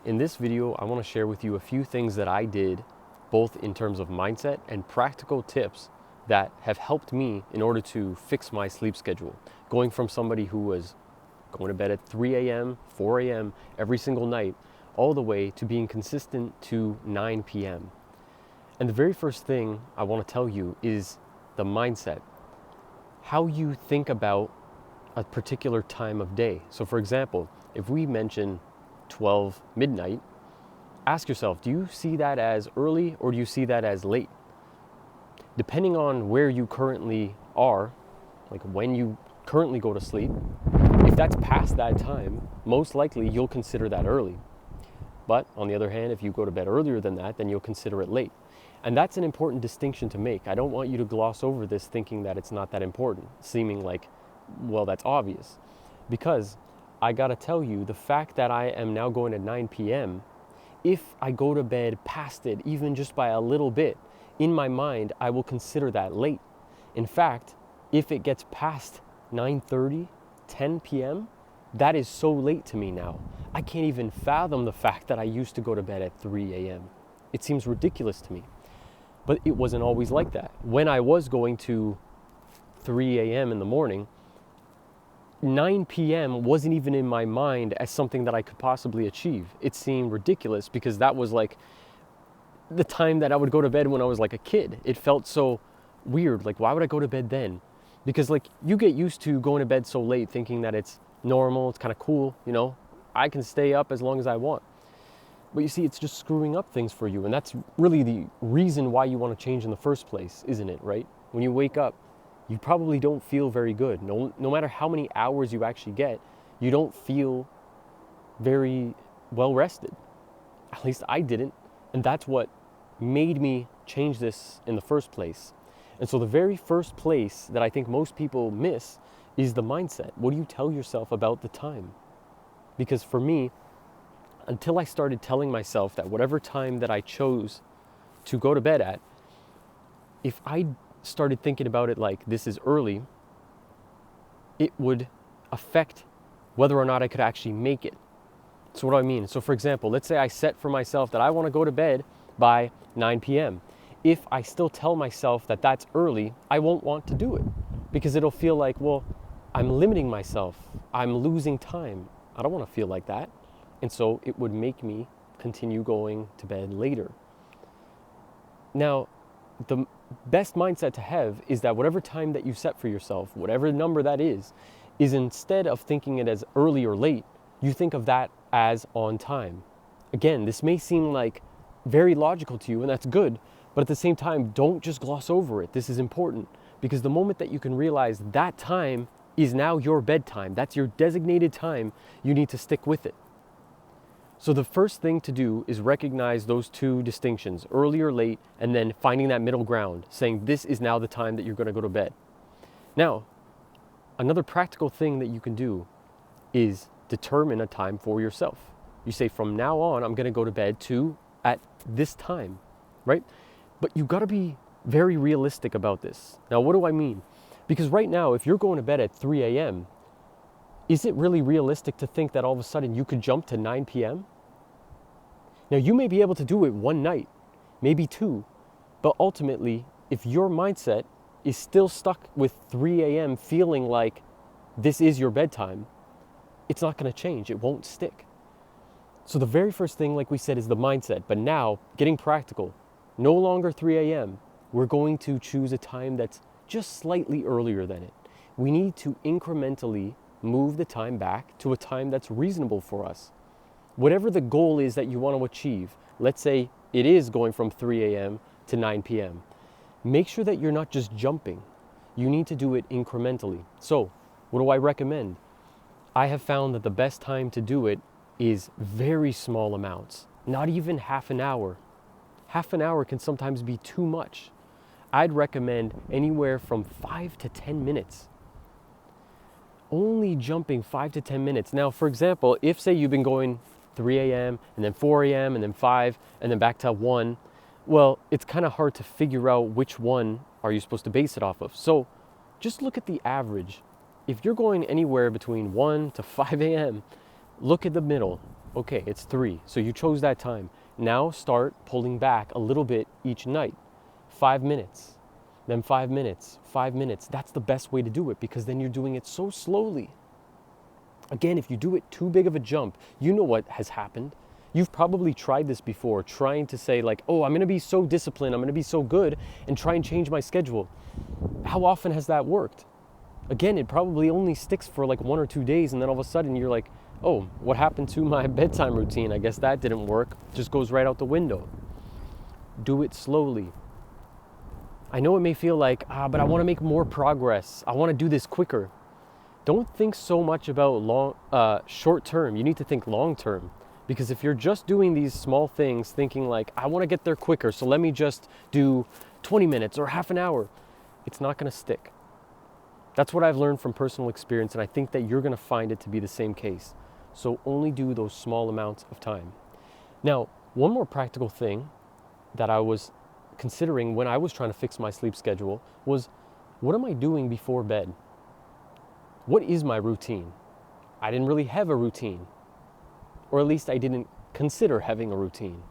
In this video, I want to share with you a few things that I did, both in terms of mindset and practical tips that have helped me in order to fix my sleep schedule. Going from somebody who was going to bed at 3 a.m., 4 a.m. every single night, all the way to being consistent to 9 p.m. And the very first thing I want to tell you is the mindset. How you think about a particular time of day. So for example, if we mention 12 midnight, ask yourself, do you see that as early or do you see that as late? Depending on where you currently are, like when you currently go to sleep, if that's past that time, most likely you'll consider that early. But on the other hand, if you go to bed earlier than that, then you'll consider it late. And that's an important distinction to make. I don't want you to gloss over this thinking that it's not that important, seeming like, well, that's obvious. Because I gotta tell you, the fact that I am now going at 9 p.m., if I go to bed past it, even just by a little bit, in my mind, I will consider that late. In fact, if it gets past 9:30, 10 p.m., that is so late to me now. I can't even fathom the fact that I used to go to bed at 3 a.m. It seems ridiculous to me. But it wasn't always like that. When I was going to 3 a.m. in the morning, 9 p.m. wasn't even in my mind as something that I could possibly achieve. It seemed ridiculous because that was like the time that I would go to bed when I was like a kid. It felt so weird. Like, why would I go to bed then? Because like you get used to going to bed so late thinking that it's normal, it's kind of cool, you know, I can stay up as long as I want. But you see, it's just screwing up things for you. And that's really the reason why you want to change in the first place, isn't it, right? When you wake up, you probably don't feel very good. No matter how many hours you actually get, you don't feel very well rested. At least I didn't. And that's what made me change this in the first place. And so the very first place that I think most people miss is the mindset. What do you tell yourself about the time? Because for me, until I started telling myself that whatever time that I chose to go to bed at, if I started thinking about it like this is early, it would affect whether or not I could actually make it. So what do I mean? So for example, let's say I set for myself that I want to go to bed by 9 p.m. If I still tell myself that that's early, I won't want to do it because it'll feel like, well, I'm limiting myself. I'm losing time. I don't want to feel like that. And so it would make me continue going to bed later. Now, the best mindset to have is that whatever time that you set for yourself, whatever number that is instead of thinking it as early or late, you think of that as on time. Again, this may seem like very logical to you, and that's good, but at the same time, don't just gloss over it. This is important because the moment that you can realize that time is now your bedtime, that's your designated time, you need to stick with it. So the first thing to do is recognize those two distinctions, early or late, and then finding that middle ground, saying this is now the time that you're going to go to bed. Now, another practical thing that you can do is determine a time for yourself. You say, from now on, I'm going to go to bed at this time, right? But you got to be very realistic about this. Now, what do I mean? Because right now, if you're going to bed at 3 a.m., is it really realistic to think that all of a sudden you could jump to 9 p.m.? Now, you may be able to do it one night, maybe two, but ultimately, if your mindset is still stuck with 3 a.m. feeling like this is your bedtime, it's not going to change. It won't stick. So the very first thing, like we said, is the mindset. But now, getting practical, no longer 3 a.m. We're going to choose a time that's just slightly earlier than it. We need to incrementally move the time back to a time that's reasonable for us. Whatever the goal is that you want to achieve, let's say it is going from 3 a.m. to 9 p.m. Make sure that you're not just jumping. You need to do it incrementally. So, what do I recommend? I have found that the best time to do it is very small amounts, not even half an hour. Half an hour can sometimes be too much. I'd recommend anywhere from 5 to 10 minutes. Only jumping 5 to 10 minutes. Now, for example, if say you've been going 3 a.m. and then 4 a.m. and then 5 and then back to 1, well, it's kind of hard to figure out which one are you supposed to base it off of. So just look at the average. If you're going anywhere between 1 to 5 a.m., look at the middle. Okay, it's 3. So you chose that time. Now start pulling back a little bit each night. 5 minutes, then 5 minutes, 5 minutes. That's the best way to do it because then you're doing it so slowly. Again, if you do it too big of a jump, you know what has happened. You've probably tried this before, trying to say like, oh, I'm going to be so disciplined, I'm going to be so good, and try and change my schedule. How often has that worked? Again, it probably only sticks for like 1 or 2 days, and then all of a sudden you're like, oh, what happened to my bedtime routine? I guess that didn't work. Just goes right out the window. Do it slowly. I know it may feel like, but I want to make more progress. I want to do this quicker. Don't think so much about short term. You need to think long term. Because if you're just doing these small things, thinking like, I want to get there quicker, so let me just do 20 minutes or half an hour, it's not going to stick. That's what I've learned from personal experience, and I think that you're going to find it to be the same case. So only do those small amounts of time. Now, one more practical thing that I was considering when I was trying to fix my sleep schedule was, what am I doing before bed? What is my routine? I didn't really have a routine. Or at least I didn't consider having a routine.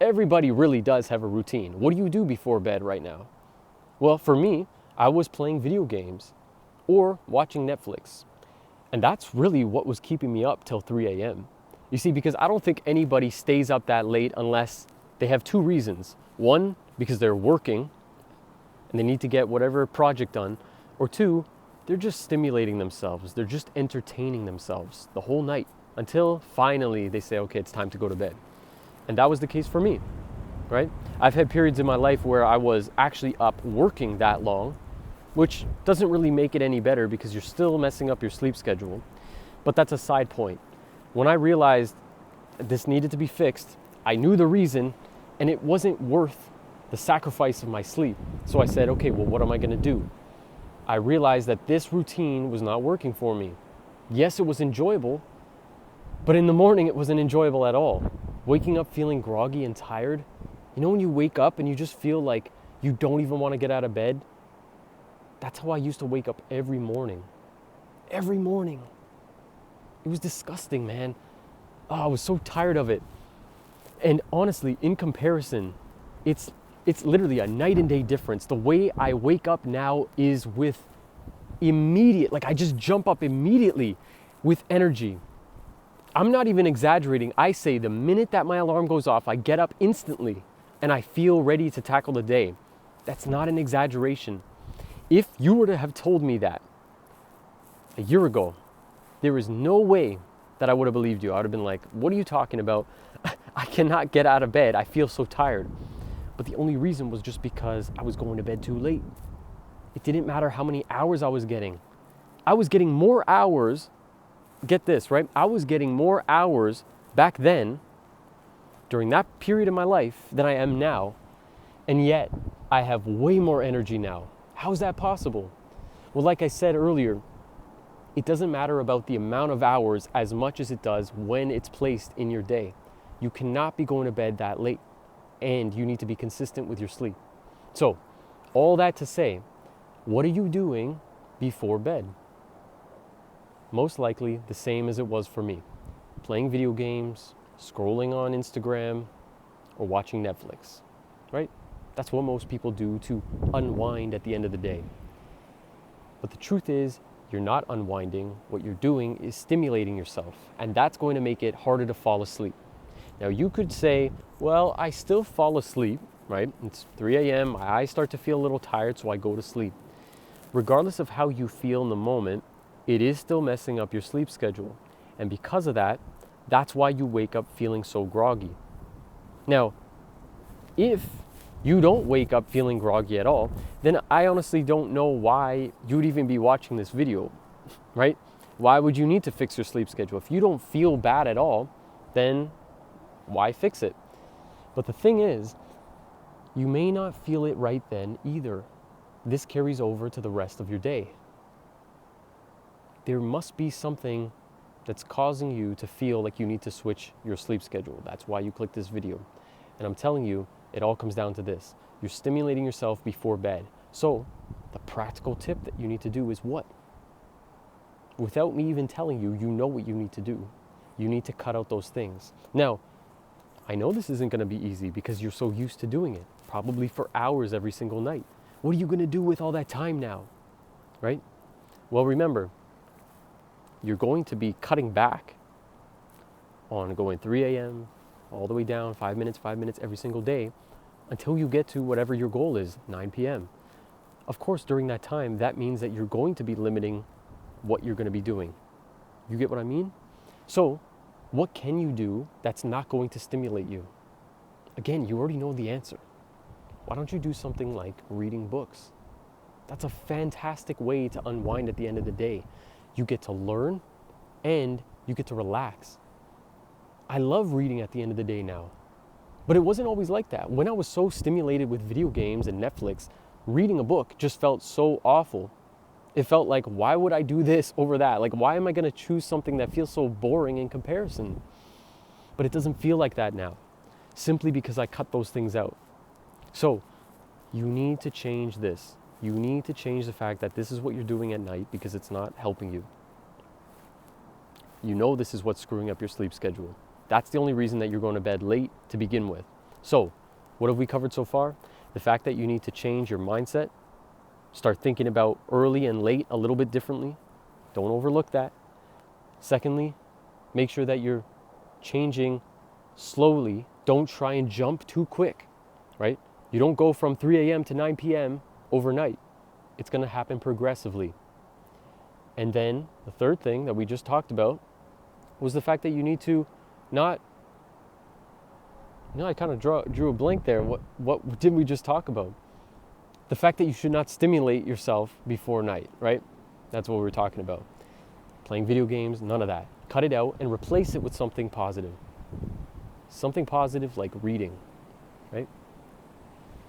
Everybody really does have a routine. What do you do before bed right now? Well, for me, I was playing video games or watching Netflix. And that's really what was keeping me up till 3 a.m. You see, because I don't think anybody stays up that late unless they have 2 reasons. One, because they're working and they need to get whatever project done. Or 2, they're just stimulating themselves. They're just entertaining themselves the whole night until finally they say, okay, it's time to go to bed. And that was the case for me, right? I've had periods in my life where I was actually up working that long, which doesn't really make it any better because you're still messing up your sleep schedule. But that's a side point. When I realized this needed to be fixed, I knew the reason, and it wasn't worth the sacrifice of my sleep. So I said, okay, well, what am I going to do? I realized that this routine was not working for me. Yes, it was enjoyable, but in the morning it wasn't enjoyable at all. Waking up feeling groggy and tired, you know when you wake up and you just feel like you don't even want to get out of bed? That's how I used to wake up every morning. Every morning. It was disgusting, man. Oh, I was so tired of it. And honestly, in comparison, it's literally a night and day difference. The way I wake up now is with immediate, like I just jump up immediately with energy. I'm not even exaggerating. I say the minute that my alarm goes off, I get up instantly and I feel ready to tackle the day. That's not an exaggeration. If you were to have told me that a year ago, there is no way that I would have believed you. I would have been like, what are you talking about? I cannot get out of bed. I feel so tired. But the only reason was just because I was going to bed too late. It didn't matter how many hours I was getting. I was getting more hours. Get this, right? I was getting more hours back then during that period of my life than I am now. And yet I have way more energy now. How is that possible? Well, like I said earlier, it doesn't matter about the amount of hours as much as it does when it's placed in your day. You cannot be going to bed that late, and you need to be consistent with your sleep. So, all that to say, what are you doing before bed? Most likely the same as it was for me. Playing video games, scrolling on Instagram, or watching Netflix, right? That's what most people do to unwind at the end of the day. But the truth is, you're not unwinding. What you're doing is stimulating yourself, and that's going to make it harder to fall asleep. Now, you could say, well, I still fall asleep, right? It's 3 a.m., my eyes start to feel a little tired, so I go to sleep. Regardless of how you feel in the moment, it is still messing up your sleep schedule. And because of that, that's why you wake up feeling so groggy. Now, if you don't wake up feeling groggy at all, then I honestly don't know why you'd even be watching this video, right? Why would you need to fix your sleep schedule? If you don't feel bad at all, then why fix it? But the thing is, you may not feel it right then either. This carries over to the rest of your day. There must be something that's causing you to feel like you need to switch your sleep schedule. That's why you clicked this video. And I'm telling you, it all comes down to this. You're stimulating yourself before bed. So the practical tip that you need to do is what? Without me even telling you, you know what you need to do. You need to cut out those things. Now, I know this isn't going to be easy because you're so used to doing it, probably for hours every single night. What are you going to do with all that time now, right? Well, remember, you're going to be cutting back on going 3 a.m. all the way down 5 minutes every single day until you get to whatever your goal is, 9 p.m. Of course, during that time, that means that you're going to be limiting what you're going to be doing. You get what I mean? So, what can you do that's not going to stimulate you? Again, you already know the answer. Why don't you do something like reading books? That's a fantastic way to unwind at the end of the day. You get to learn and you get to relax. I love reading at the end of the day now, but it wasn't always like that. When I was so stimulated with video games and Netflix, reading a book just felt so awful. It felt like, why would I do this over that? Like, why am I going to choose something that feels so boring in comparison? But it doesn't feel like that now, simply because I cut those things out. So, you need to change this. You need to change the fact that this is what you're doing at night because it's not helping you. You know this is what's screwing up your sleep schedule. That's the only reason that you're going to bed late to begin with. So, what have we covered so far? The fact that you need to change your mindset. Start thinking about early and late a little bit differently. Don't overlook that. Secondly, make sure that you're changing slowly. Don't try and jump too quick, right? You don't go from 3 a.m. to 9 p.m. overnight. It's going to happen progressively. And then the third thing that we just talked about was the fact that you need to not, I kind of drew a blank there. What did we just talk about? The fact that you should not stimulate yourself before night, right? That's what we were talking about. Playing video games, none of that. Cut it out and replace it with something positive. Something positive like reading, right?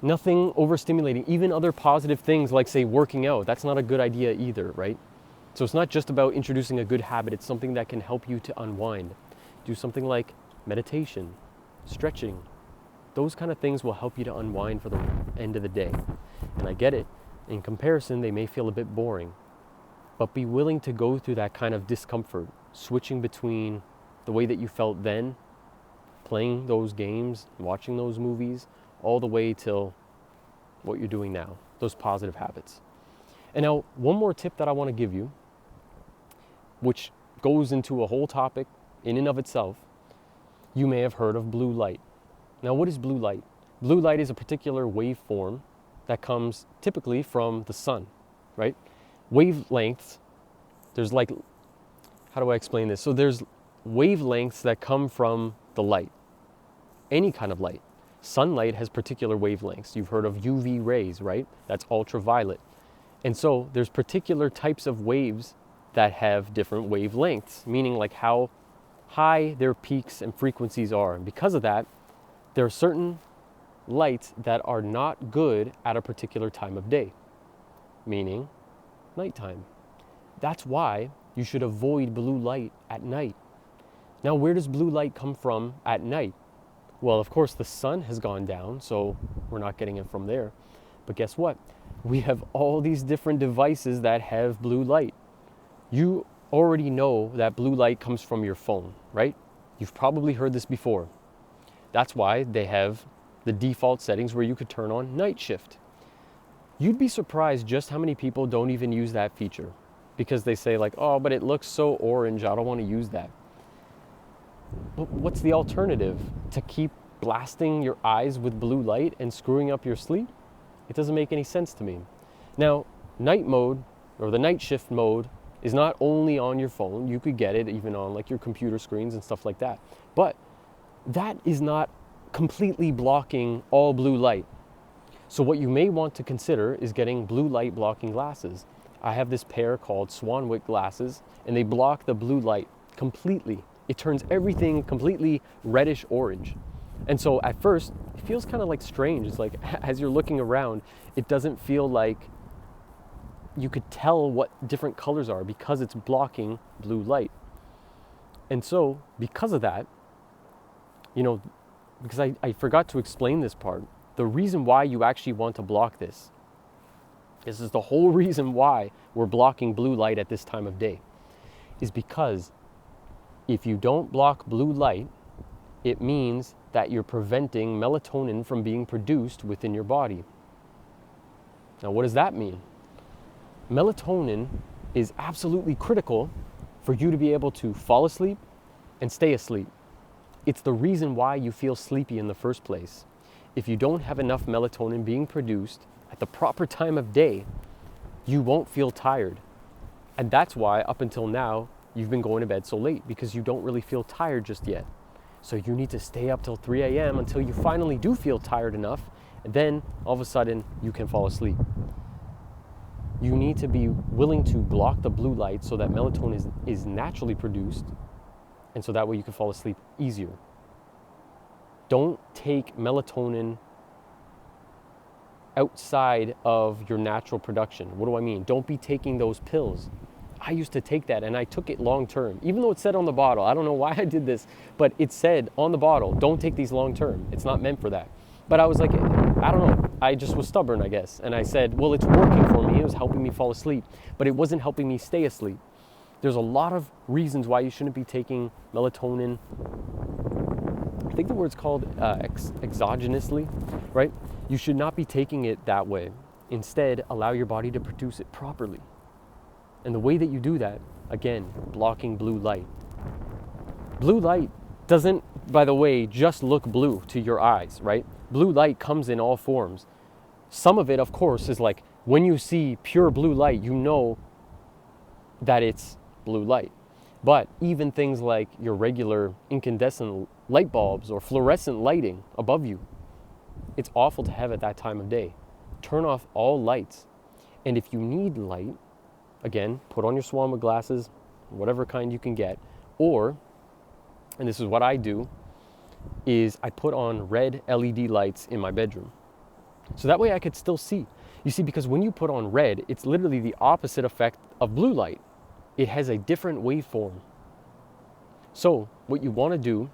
Nothing overstimulating. Even other positive things like, say, working out. That's not a good idea either, right? So it's not just about introducing a good habit. It's something that can help you to unwind. Do something like meditation, stretching. Those kind of things will help you to unwind for the end of the day. And I get it. In comparison, they may feel a bit boring. But be willing to go through that kind of discomfort, switching between the way that you felt then, playing those games, watching those movies, all the way till what you're doing now, those positive habits. And now, one more tip that I want to give you, which goes into a whole topic in and of itself. You may have heard of blue light. Now, what is blue light? Blue light is a particular waveform that comes typically from the sun, right? Wavelengths, there's like, how do I explain this? So there's wavelengths that come from the light, any kind of light. Sunlight has particular wavelengths. You've heard of UV rays, right? That's ultraviolet. And so there's particular types of waves that have different wavelengths, meaning like how high their peaks and frequencies are. And because of that, there are certain lights that are not good at a particular time of day, meaning nighttime. That's why you should avoid blue light at night. Now, where does blue light come from at night? Well, of course, the sun has gone down, so we're not getting it from there. But guess what? We have all these different devices that have blue light. You already know that blue light comes from your phone, right? You've probably heard this before. That's why they have the default settings where you could turn on night shift. You'd be surprised just how many people don't even use that feature because they say like, oh, but it looks so orange, I don't want to use that. But what's the alternative? To keep blasting your eyes with blue light and screwing up your sleep? It doesn't make any sense to me. Now, night mode or the night shift mode is not only on your phone. You could get it even on like your computer screens and stuff like that. But that is not completely blocking all blue light. So what you may want to consider is getting blue light blocking glasses. I have this pair called Swanwick glasses, and they block the blue light completely. It turns everything completely reddish orange. And so at first, it feels kind of like strange. It's like as you're looking around, it doesn't feel like you could tell what different colors are because it's blocking blue light. And so because of that, because I forgot to explain this part, the reason why you actually want to block this is the whole reason why we're blocking blue light at this time of day is because If you don't block blue light, it means that you're preventing melatonin from being produced within your body. Now, what does that mean? Melatonin is absolutely critical for you to be able to fall asleep and stay asleep. It's the reason why you feel sleepy in the first place. If you don't have enough melatonin being produced at the proper time of day, you won't feel tired. And that's why up until now, you've been going to bed so late, because you don't really feel tired just yet. So you need to stay up till 3 a.m. until you finally do feel tired enough, and then all of a sudden you can fall asleep. You need to be willing to block the blue light so that melatonin is naturally produced, and so that way you can fall asleep easier. Don't take melatonin outside of your natural production. What do I mean? Don't be taking those pills. I used to take that, and I took it long term, even though it said on the bottle. I don't know why I did this, but it said on the bottle, don't take these long term. It's not meant for that. But I was like, I don't know. I just was stubborn, I guess. And I said, well, it's working for me. It was helping me fall asleep, but it wasn't helping me stay asleep. There's a lot of reasons why you shouldn't be taking melatonin. I think the word's called exogenously, right? You should not be taking it that way. Instead, allow your body to produce it properly. And the way that you do that, again, blocking blue light. Blue light doesn't, by the way, just look blue to your eyes, right? Blue light comes in all forms. Some of it, of course, is like when you see pure blue light, you know that it's blue light. But even things like your regular incandescent light bulbs or fluorescent lighting above you, it's awful to have at that time of day. Turn off all lights. And if you need light, again, put on your Swalma glasses, whatever kind you can get, or, and this is what I do, is I put on red LED lights in my bedroom. So that way I could still see. You see, because when you put on red, it's literally the opposite effect of blue light. It has a different waveform. So what you want to do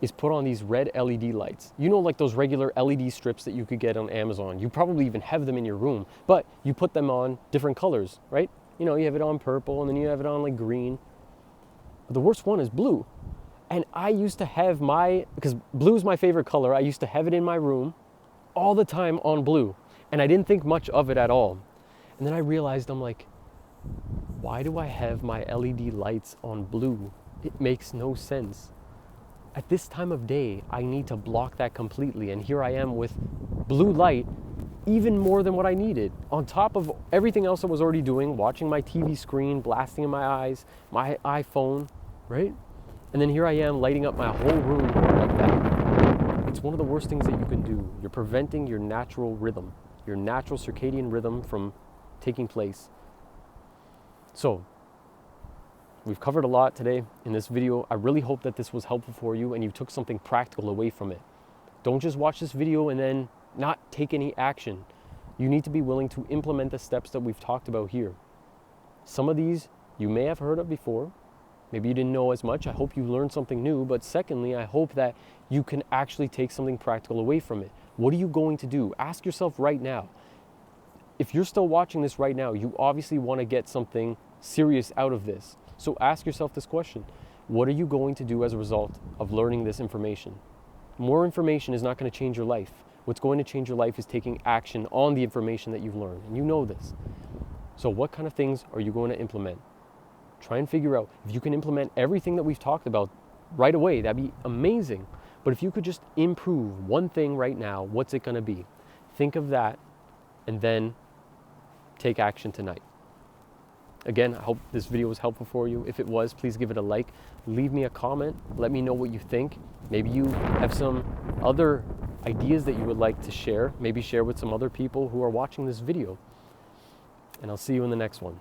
is put on these red LED lights. You know, like those regular LED strips that you could get on Amazon. You probably even have them in your room, but you put them on different colors, right? You know, you have it on purple and then you have it on like green. But the worst one is blue. And I used to have because blue is my favorite color, I used to have it in my room all the time on blue. And I didn't think much of it at all. And then I realized, I'm like, why do I have my LED lights on blue? It makes no sense. At this time of day, I need to block that completely. And here I am with blue light, even more than what I needed. On top of everything else I was already doing, watching my TV screen, blasting in my eyes, my iPhone, right? And then here I am lighting up my whole room like that. It's one of the worst things that you can do. You're preventing your natural rhythm, your natural circadian rhythm from taking place. So, we've covered a lot today in this video. I really hope that this was helpful for you and you took something practical away from it. Don't just watch this video and then not take any action. You need to be willing to implement the steps that we've talked about here. Some of these you may have heard of before. Maybe you didn't know as much. I hope you learned something new. But secondly, I hope that you can actually take something practical away from it. What are you going to do? Ask yourself right now. If you're still watching this right now, you obviously want to get something serious out of this. So ask yourself this question. What are you going to do as a result of learning this information? More information is not going to change your life. What's going to change your life is taking action on the information that you've learned. And you know this. So what kind of things are you going to implement? Try and figure out if you can implement everything that we've talked about right away. That'd be amazing. But if you could just improve one thing right now, what's it going to be? Think of that and then take action tonight. Again, I hope this video was helpful for you. If it was, please give it a like. Leave me a comment. Let me know what you think. Maybe you have some other ideas that you would like to share. Maybe share with some other people who are watching this video. And I'll see you in the next one.